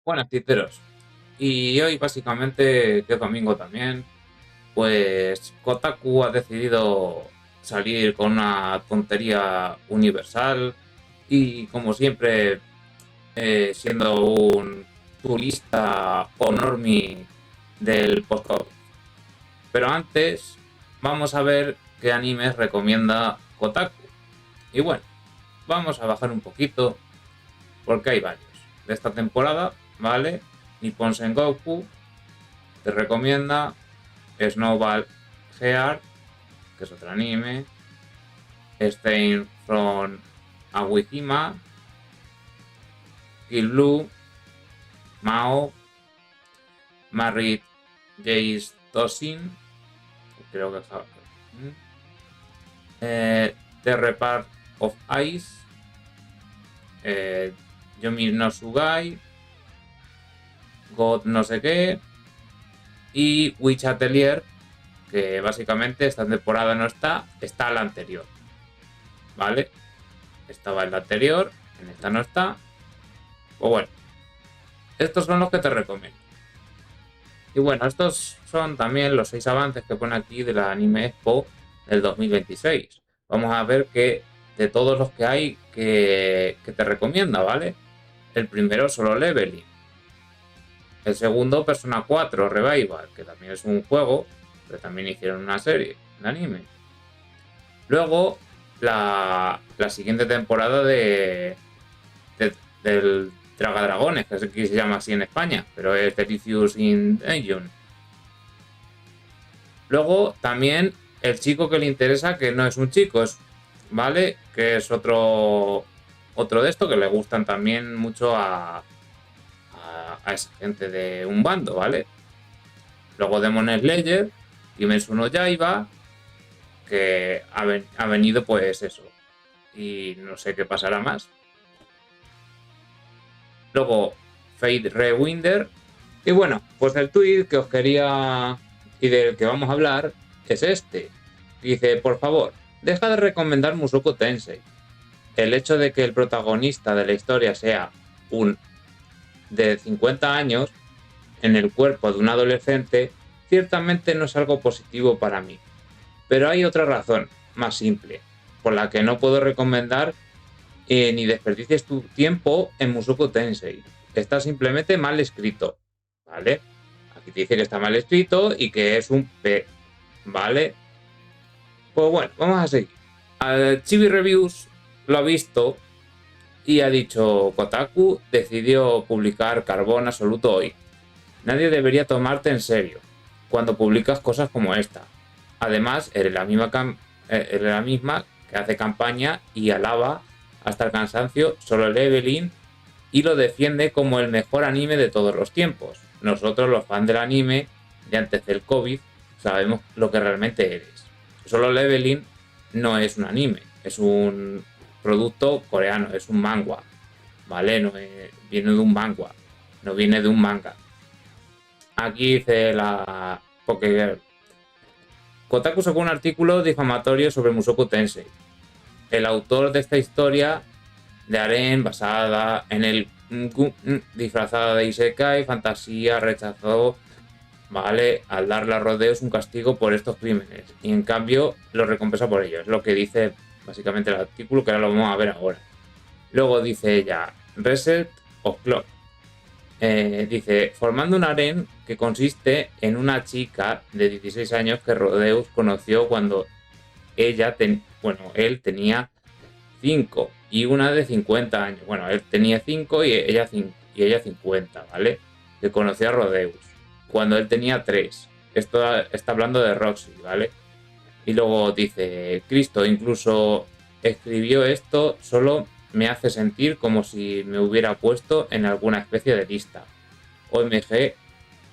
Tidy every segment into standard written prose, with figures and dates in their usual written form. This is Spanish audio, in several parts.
Buenas, titeros. Y hoy, básicamente, que es domingo también, pues Kotaku ha decidido salir con una tontería universal y, como siempre, siendo un turista o normie del post. Pero antes, vamos a ver qué animes recomienda Kotaku. Y bueno, vamos a bajar un poquito porque hay varios de esta temporada, ¿vale? Nippon Sengoku te recomienda Snowball Gear, que es otro anime, Stein from Awihima, Kill Blue, Mao, Married Jace Tosin, creo que es The Repart of Ice, Yomi no Sugai, God no sé qué, y Witch Atelier, que básicamente esta temporada no está la anterior, ¿vale? Estaba en la anterior, en esta no está. Pues bueno, estos son los que te recomiendo. Y bueno, estos son también los 6 avances que pone aquí de la Anime Expo del 2026. Vamos a ver que de todos los que hay que te recomienda, ¿vale? El primero, Solo Leveling. El segundo, Persona 4 Revival, que también es un juego, pero también hicieron una serie de anime. Luego, la siguiente temporada del Traga Dragones, que se llama así en España, pero es Delicious in Dungeon. Luego, también el chico que le interesa, que no es un chico, ¿vale? Que es otro de esto que le gustan también mucho a esa gente de un bando, ¿vale? Luego Demon Slayer, Kimetsu no Yaiba, que ha venido pues eso. Y no sé qué pasará más. Luego Fate Rewinder. Y bueno, pues el tweet que os quería y del que vamos a hablar es este. Dice, por favor, deja de recomendar Mushoku Tensei. El hecho de que el protagonista de la historia sea un de 50 años en el cuerpo de un adolescente ciertamente no es algo positivo para mí. Pero hay otra razón, más simple, por la que no puedo recomendar ni desperdicies tu tiempo en Mushoku Tensei. Está simplemente mal escrito, ¿vale? Aquí te dice que está mal escrito y que es un P, ¿vale? Pues bueno, vamos a seguir. Chibi Reviews lo ha visto y ha dicho: Kotaku decidió publicar Carbón Absoluto hoy. Nadie debería tomarte en serio cuando publicas cosas como esta. Además, eres la misma que hace campaña y alaba hasta el cansancio Solo Leveling y lo defiende como el mejor anime de todos los tiempos. Nosotros, los fans del anime de antes del COVID, sabemos lo que realmente eres. Solo Leveling no es un anime, es un producto coreano, es un manga, ¿vale? No viene de un manga, no viene de un manga. Aquí dice la Pokégirl. Kotaku sacó un artículo difamatorio sobre Mushoku Tensei. El autor de esta historia de harem basada en el disfrazada de Isekai, fantasía, rechazó, ¿vale? Al darle a Rodeos un castigo por estos crímenes. Y en cambio lo recompensa por ello. Es lo que dice básicamente el artículo, que ahora lo vamos a ver ahora. Luego dice ella, Reset of Clock. Dice, formando un harem que consiste en una chica de 16 años que Rodeus conoció cuando él tenía 5 y una de 50 años. Bueno, él tenía 5 y ella 50, ¿vale? Que conoció a Rodeus cuando él tenía 3. Esto está hablando de Roxy, ¿vale? Y luego dice, Cristo incluso escribió esto, solo me hace sentir como si me hubiera puesto en alguna especie de lista. OMG,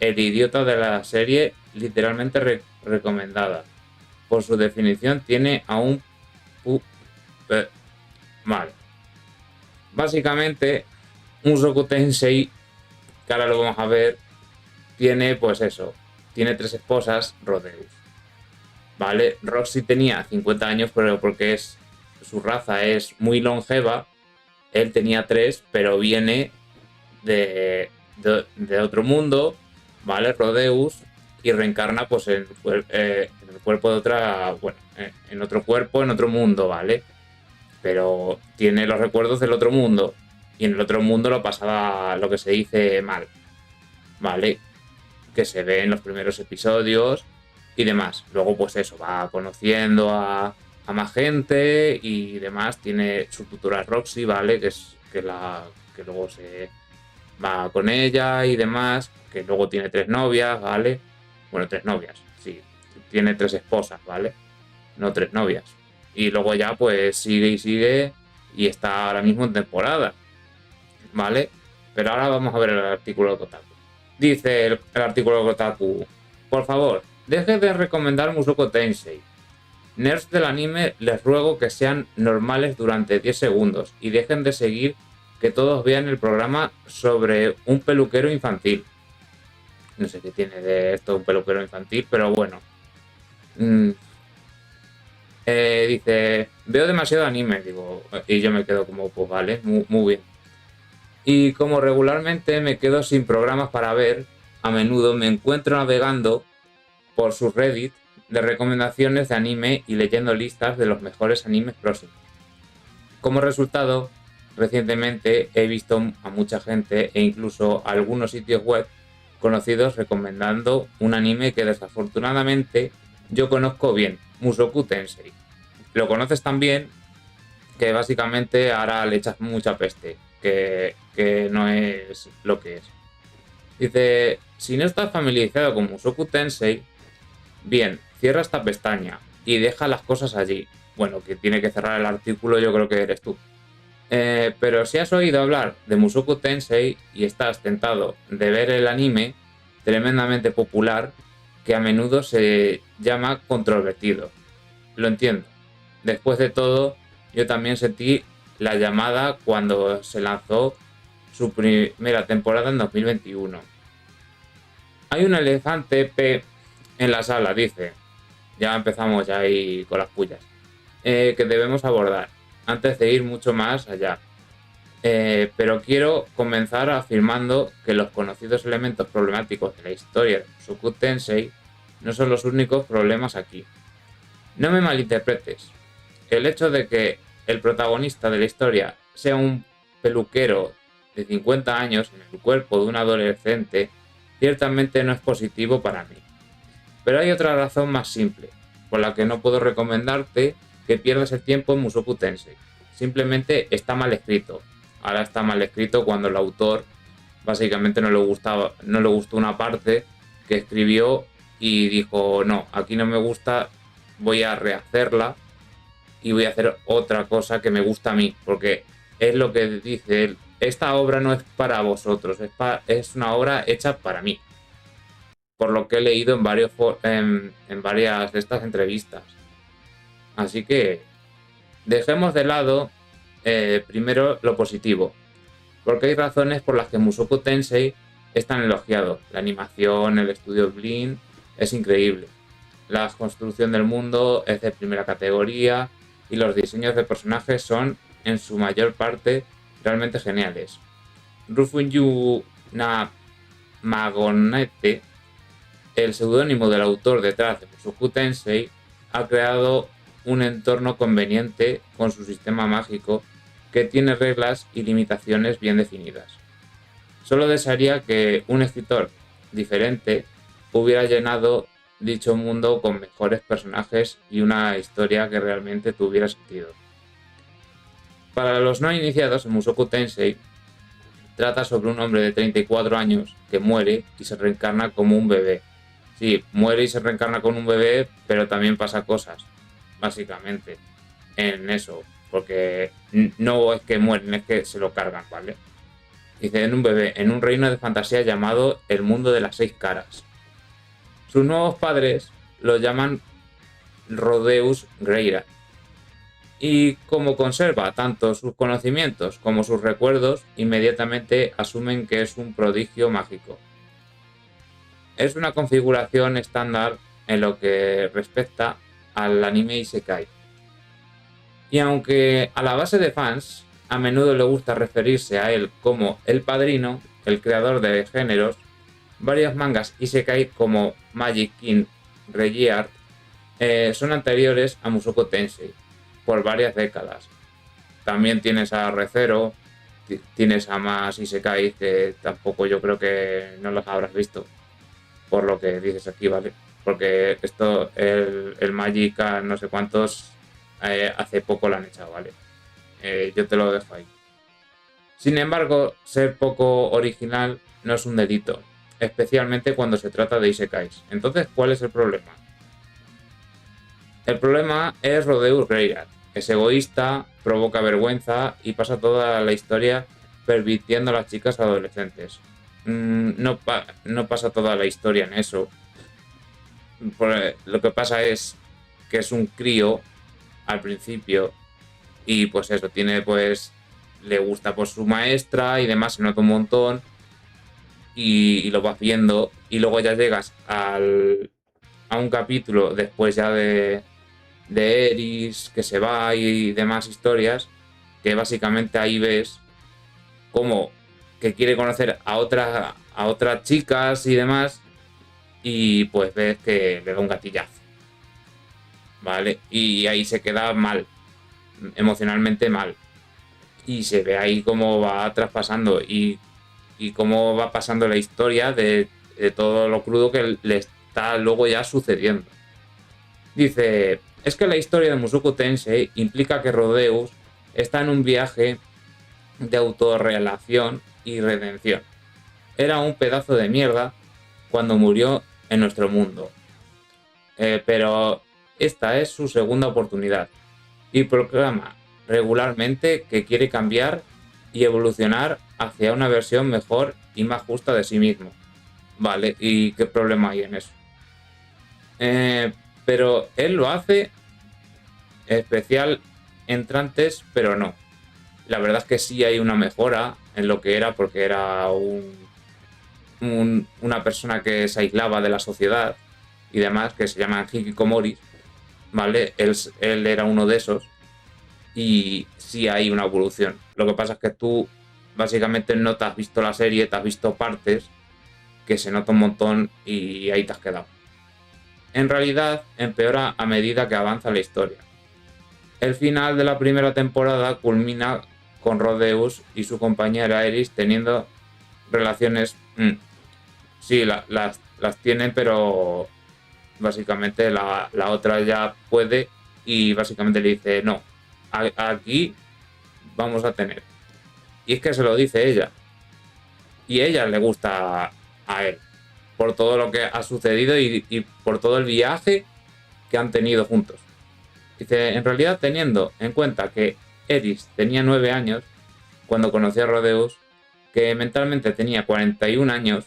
el idiota de la serie literalmente recomendada. Por su definición tiene a un mal. Básicamente, un Soku Tensei, que ahora lo vamos a ver, tiene pues eso, tiene 3 esposas, Rodeus. ¿Vale? Roxy tenía 50 años, pero porque su raza es muy longeva, él tenía 3, pero viene de otro mundo, ¿vale? Rodeus, y reencarna pues en el cuerpo de otra, bueno, en otro cuerpo, en otro mundo, ¿vale? Pero tiene los recuerdos del otro mundo, y en el otro mundo lo pasaba lo que se dice mal, ¿vale? Que se ve en los primeros episodios y demás. Luego, pues eso, va conociendo a más gente y demás. Tiene su tutora Roxy, ¿vale? Que luego se va con ella y demás. Que luego tiene 3 novias, ¿vale? Bueno, 3 novias, sí. Tiene 3 esposas, ¿vale? No 3 novias. Y luego ya, pues sigue y sigue y está ahora mismo en temporada, ¿vale? Pero ahora vamos a ver el artículo de Kotaku. Dice el artículo de Kotaku: por favor, deje de recomendar Mushoku Tensei. Nerds del anime, les ruego que sean normales durante 10 segundos y dejen de seguir que todos vean el programa sobre un peluquero infantil. No sé qué tiene de esto un peluquero infantil, pero bueno. Mm, dice, veo demasiado anime, digo, y yo me quedo como, pues vale, muy bien. Y como regularmente me quedo sin programas para ver, a menudo me encuentro navegando por subreddit de recomendaciones de anime y leyendo listas de los mejores animes próximos. Como resultado, recientemente he visto a mucha gente e incluso algunos sitios web conocidos recomendando un anime que desafortunadamente yo conozco bien, Mushoku Tensei. Lo conoces tan bien que básicamente ahora le echas mucha peste, que no es lo que es. Dice, si no estás familiarizado con Mushoku Tensei, bien, cierra esta pestaña y deja las cosas allí. Bueno, que tiene que cerrar el artículo yo creo que eres tú. Pero si has oído hablar de Mushoku Tensei y estás tentado de ver el anime tremendamente popular que a menudo se llama controvertido. Lo entiendo. Después de todo, yo también sentí la llamada cuando se lanzó su primera temporada en 2021. Hay un elefante P en la sala, dice. Ya empezamos ya ahí con las pullas. Que debemos abordar antes de ir mucho más allá. Pero quiero comenzar afirmando que los conocidos elementos problemáticos de la historia de Mushoku Tensei no son los únicos problemas aquí. No me malinterpretes. El hecho de que el protagonista de la historia sea un peluquero de 50 años en el cuerpo de un adolescente ciertamente no es positivo para mí. Pero hay otra razón más simple, por la que no puedo recomendarte que pierdas el tiempo en Mushoku Tensei. Simplemente está mal escrito. Ahora está mal escrito cuando el autor básicamente no le gustó una parte que escribió y dijo, no, aquí no me gusta, voy a rehacerla y voy a hacer otra cosa que me gusta a mí, porque es lo que dice él, esta obra no es para vosotros, es una obra hecha para mí, por lo que he leído en varias de estas entrevistas. Así que dejemos de lado primero lo positivo, porque hay razones por las que Mushoku Tensei es tan elogiado. La animación, el estudio Blin es increíble. La construcción del mundo es de primera categoría y los diseños de personajes son, en su mayor parte, realmente geniales. Rufuyu Namagonete, el seudónimo del autor detrás de Mushoku Tensei, ha creado un entorno conveniente con su sistema mágico que tiene reglas y limitaciones bien definidas. Solo desearía que un escritor diferente hubiera llenado dicho mundo con mejores personajes y una historia que realmente tuviera sentido. Para los no iniciados en Mushoku Tensei, trata sobre un hombre de 34 años que muere y se reencarna como un bebé. Sí, muere y se reencarna con un bebé, pero también pasa cosas, básicamente, en eso, porque no es que mueren, es que se lo cargan, ¿vale? Dice, en un bebé, en un reino de fantasía llamado el mundo de las 6 caras. Sus nuevos padres lo llaman Rodeus Greira. Y como conserva tanto sus conocimientos como sus recuerdos, inmediatamente asumen que es un prodigio mágico. Es una configuración estándar en lo que respecta al anime Isekai. Y aunque a la base de fans a menudo le gusta referirse a él como el padrino, el creador de géneros, varios mangas isekai como Magic King Regiart son anteriores a Mushoku Tensei por varias décadas. También tienes a Re:Zero, tienes a más isekai que tampoco yo creo que no los habrás visto, por lo que dices aquí, ¿vale? Porque esto, el Magic no sé cuántos, hace poco lo han echado, ¿vale? Yo te lo dejo ahí. Sin embargo, ser poco original no es un delito, especialmente cuando se trata de isekais. Entonces, ¿cuál es el problema? El problema es Rodeus Reigart. Es egoísta, provoca vergüenza y pasa toda la historia pervirtiendo a las chicas adolescentes. No pasa toda la historia en eso. Lo que pasa es que es un crío al principio y pues eso, le gusta por su maestra y demás, se nota un montón y lo vas viendo y luego ya llegas a un capítulo después ya de Eris que se va y demás historias, que básicamente ahí ves como que quiere conocer a otras chicas y demás y pues ves que le da un gatillazo, ¿vale? Y ahí se queda mal, emocionalmente mal. Y se ve ahí cómo va traspasando y cómo va pasando la historia de todo lo crudo que le está luego ya sucediendo. Dice, es que la historia de Mushoku Tensei implica que Rodeus está en un viaje de autorrelación y redención. Era un pedazo de mierda cuando murió en nuestro mundo. Pero esta es su segunda oportunidad y proclama regularmente que quiere cambiar y evolucionar hacia una versión mejor y más justa de sí mismo. Vale, ¿y qué problema hay en eso? Pero él lo hace especial entrantes, pero no. La verdad es que sí hay una mejora en lo que era, porque era una persona que se aislaba de la sociedad y demás, que se llama Hikikomori, ¿vale? Él era uno de esos y sí hay una evolución. Lo que pasa es que tú básicamente no te has visto la serie, te has visto partes que se nota un montón y ahí te has quedado. En realidad empeora a medida que avanza la historia. El final de la primera temporada culmina con Rodeus y su compañera Eris teniendo relaciones. Sí, las tienen, pero básicamente la otra ya puede y básicamente le dice, no, aquí vamos a tener. Y es que se lo dice ella. Y ella le gusta a él por todo lo que ha sucedido y por todo el viaje que han tenido juntos. Dice, en realidad teniendo en cuenta que Eris tenía 9 años cuando conoció a Rodeus, que mentalmente tenía 41 años,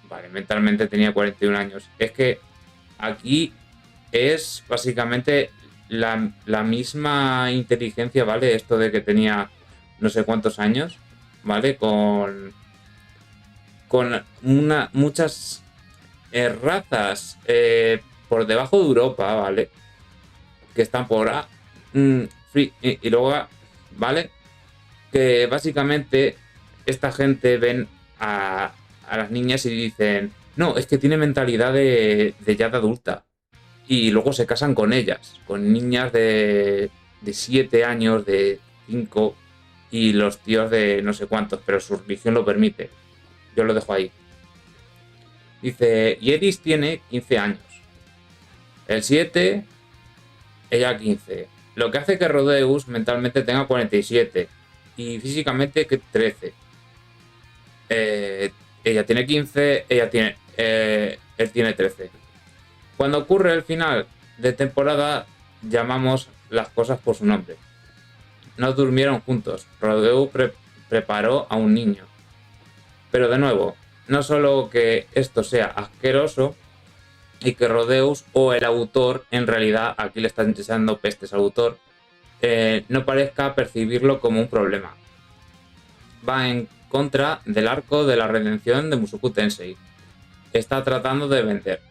vale, mentalmente tenía 41 años, es que aquí es básicamente la misma inteligencia, ¿vale? Esto de que tenía no sé cuántos años, ¿vale? Con muchas razas por debajo de Europa, ¿vale? Que están por y luego, ¿vale? Que básicamente esta gente ven a las niñas y dicen, no, es que tiene mentalidad de ya de adulta. Y luego se casan con ellas, con niñas de 7 años, de 5 y los tíos de no sé cuántos, pero su religión lo permite. Yo lo dejo ahí. Dice, y Eris tiene 15 años. El 7, ella 15. Lo que hace que Rodeus mentalmente tenga 47 y físicamente que 13. Ella tiene 15, él tiene 13. Cuando ocurre el final de temporada, llamamos las cosas por su nombre. No durmieron juntos. Rodeus preparó a un niño. Pero de nuevo, no solo que esto sea asqueroso y que Rodeus o el autor, en realidad aquí le están echando pestes al autor, no parezca percibirlo como un problema. Va en contra del arco de la redención de Mushoku Tensei. Está tratando de vender.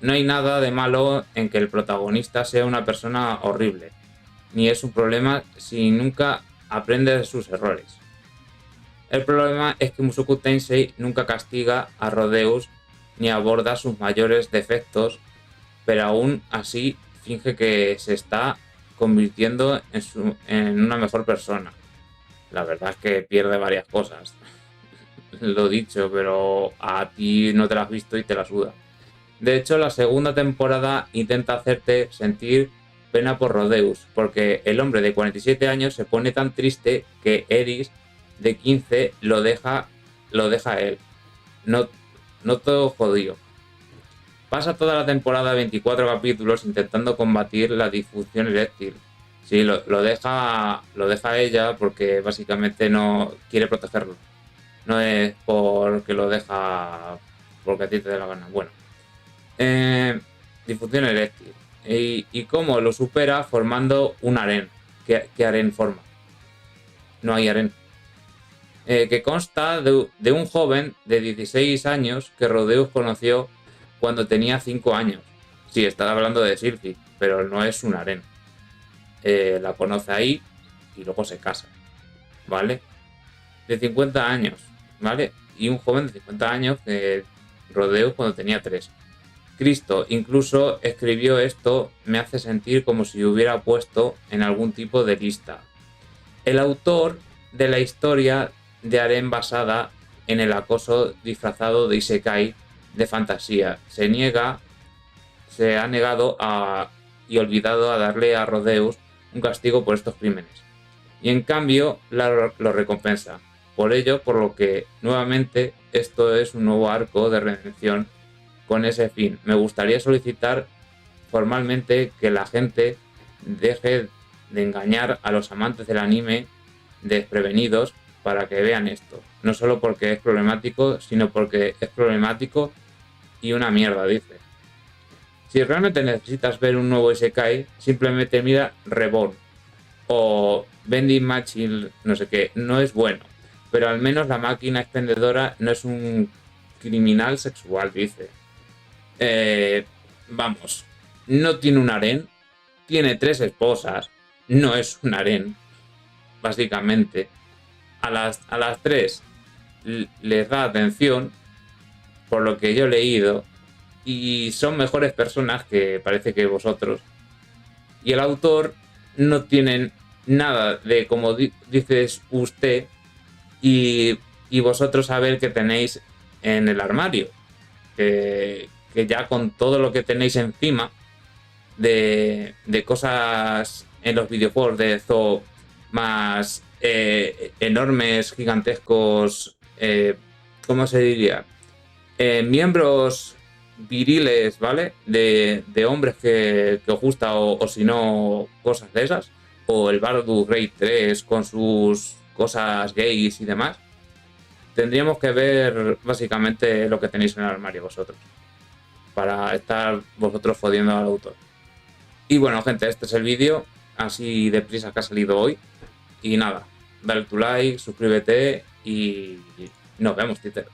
No hay nada de malo en que el protagonista sea una persona horrible, ni es un problema si nunca aprende de sus errores. El problema es que Mushoku Tensei nunca castiga a Rodeus ni aborda sus mayores defectos, pero aún así finge que se está convirtiendo en una mejor persona. La verdad es que pierde varias cosas. Lo dicho, pero a ti no te la has visto y te la suda. De hecho, la segunda temporada intenta hacerte sentir pena por Rodeus, porque el hombre de 47 años se pone tan triste que Eris, de 15, lo deja a él. No, no todo jodido. Pasa toda la temporada 24 capítulos intentando combatir la disfunción eréctil. Sí, lo deja a ella porque básicamente no quiere protegerlo. No es porque lo deja porque a ti te dé la gana. Bueno, disfunción eréctil. ¿Y cómo lo supera? Formando un harén. ¿Qué harén forma? No hay harén. Que consta de un joven de 16 años que Rodeus conoció cuando tenía 5 años. Sí, estaba hablando de Sylphie, pero no es un harén. La conoce ahí y luego se casa, ¿vale? De 50 años, ¿vale? Y un joven de 50 años que Rodeus cuando tenía 3. Cristo incluso escribió esto, me hace sentir como si hubiera puesto en algún tipo de lista. El autor de la historia de harén basada en el acoso disfrazado de Isekai de fantasía se ha negado y olvidado a darle a Rodeus un castigo por estos crímenes. Y en cambio lo recompensa. Por ello, por lo que nuevamente esto es un nuevo arco de redención con ese fin. Me gustaría solicitar formalmente que la gente deje de engañar a los amantes del anime desprevenidos para que vean esto. No solo porque es problemático, sino porque es problemático y una mierda, dice. Si realmente necesitas ver un nuevo Isekai, simplemente mira Reborn o Vending Machine, no sé qué, no es bueno. Pero al menos la máquina expendedora no es un criminal sexual, dice. Vamos, no tiene un harén, tiene 3 esposas, no es un harén, básicamente. A las 3 les da atención, por lo que yo he leído, y son mejores personas que parece que vosotros. Y el autor no tiene nada de como dices usted y vosotros saber que tenéis en el armario. Que ya con todo lo que tenéis encima de cosas en los videojuegos de Zoo más enormes, gigantescos, ¿cómo se diría? Miembros viriles, ¿vale? De hombres que os gusta o si no, cosas de esas. O el Baldur's Gate 3 con sus cosas gays y demás. Tendríamos que ver básicamente lo que tenéis en el armario vosotros. Para estar vosotros jodiendo al autor. Y bueno, gente, este es el vídeo. Así deprisa que ha salido hoy. Y nada, dale tu like, suscríbete y nos vemos, titeros.